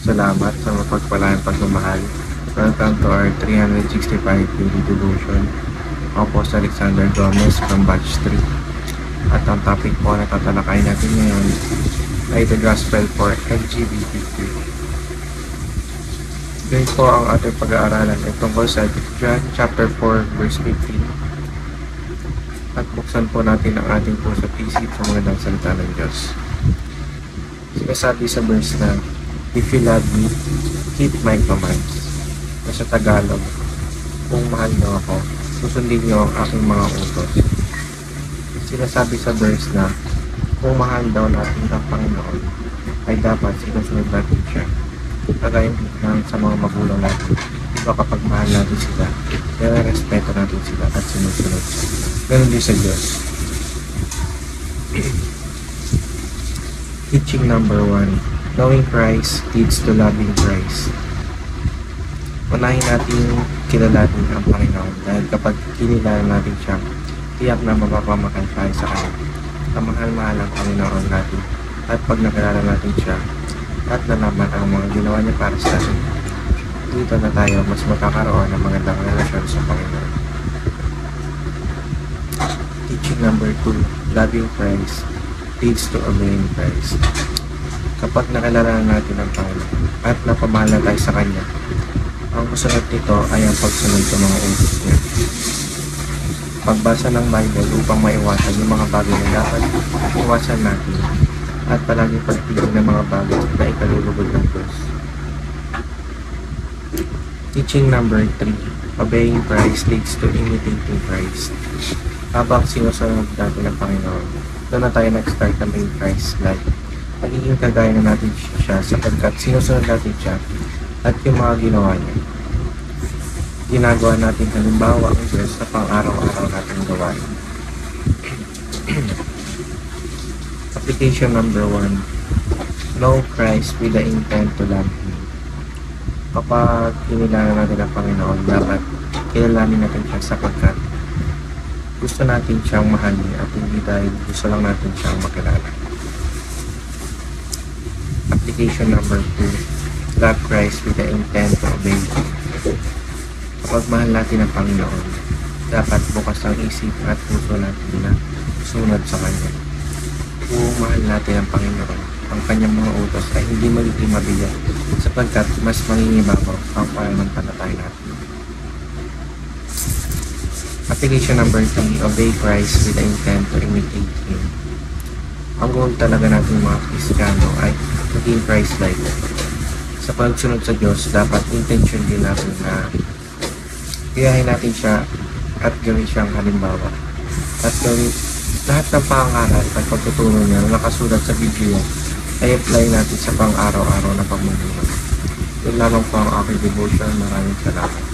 Salamat sa mapagpalaan pagmamahal. Welcome to our 365 daily devotion. Ako po si Alexander Gomez from Batch 3. At ang topic po na tatalakayin natin ngayon ay the Gospel for LGBTQ. Ngayon po ang ating pag-aaralan ay tungkol sa John chapter 4 verse 15. At buksan po natin ang ating puso at isip sa magandang salita ng Diyos. Sinasabi sa verse na, "If you love me, keep my commands." Sa Tagalog, kung mahal niyo ako, susundin niyo ang aking mga utos. Sinasabi sa verse na, kung mahal daw natin ang Panginoon, ay dapat sinusunod natin siya. Kagaya lang sa mga magulang natin, diba kapag mahal natin sila, nire-respeto natin sila at sinusunod siya. Ganun din sa Diyos. Teaching number 1. Knowing Christ leads to loving Christ. Unahin natin kilalanin ang Panginoon dahil kapag kinilala natin siya, tiyak na mapapamahal tayo sa Kanya. Kamahal-mahal ang Panginoon natin at pag nakilala natin siya at nalaman ang mga ginawa niya para sa atin, dito na tayo mas magkakaroon ng magandang relasyon sa Panginoon. Teaching number 2. Loving Christ leads to obeying Christ. Kapag nakilala natin ang Panginoon at napamahal na tayo sa Kanya, ang kasunod nito ay ang pagsunod sa mga utos niya. Pagbasa ng Bible upang maiwasan yung mga bagay na dapat iwasan natin at palagi pagpili ng mga bagay na ikalulugod ng Diyos. Teaching number 3. Obeying Christ leads to imitating Christ. Habang sinusunod natin ang Panginoon, doon na tayo nag-start na may Christ-like. Magiging kagaya na natin siya sapagkat sinusunod natin siya at yung mga ginawa niya. Ginagawa natin halimbawa ang Diyos sa pang-araw-araw natin gawain. Application number 1. Know Christ with the intent to love Him. Kapag kinilala natin ang Panginoon, dapat kilalanin natin siya sapagkat gusto natin siyang mahalin at hindi dahil gusto lang natin siyang makilala. Application number 2. Love Christ with the intent to obey Him. Kapag mahal natin ang Panginoon, dapat bukas ang isip at puso natin na sunod sa Kanya. Kung mahal natin ang Panginoon, ang Kanyang mga utos ay hindi magiging mabigat sapagkat mas mangingibabaw ang pananampalataya natin. Application number 3. Obey Christ with the intent to imitate Him. Ang goal talaga natin mga Kristiyano ay maging Christ-like. Sa pagsunod sa Diyos, dapat intention din natin na gayahin natin siya at gawin siyang halimbawa. At gawin lahat ng pangaral at pagtuturo niya na nakasulat sa Biblia ay apply natin sa pang-araw-araw na pamumuhay. Yun lamang po ang aking devotion. Maraming salamat.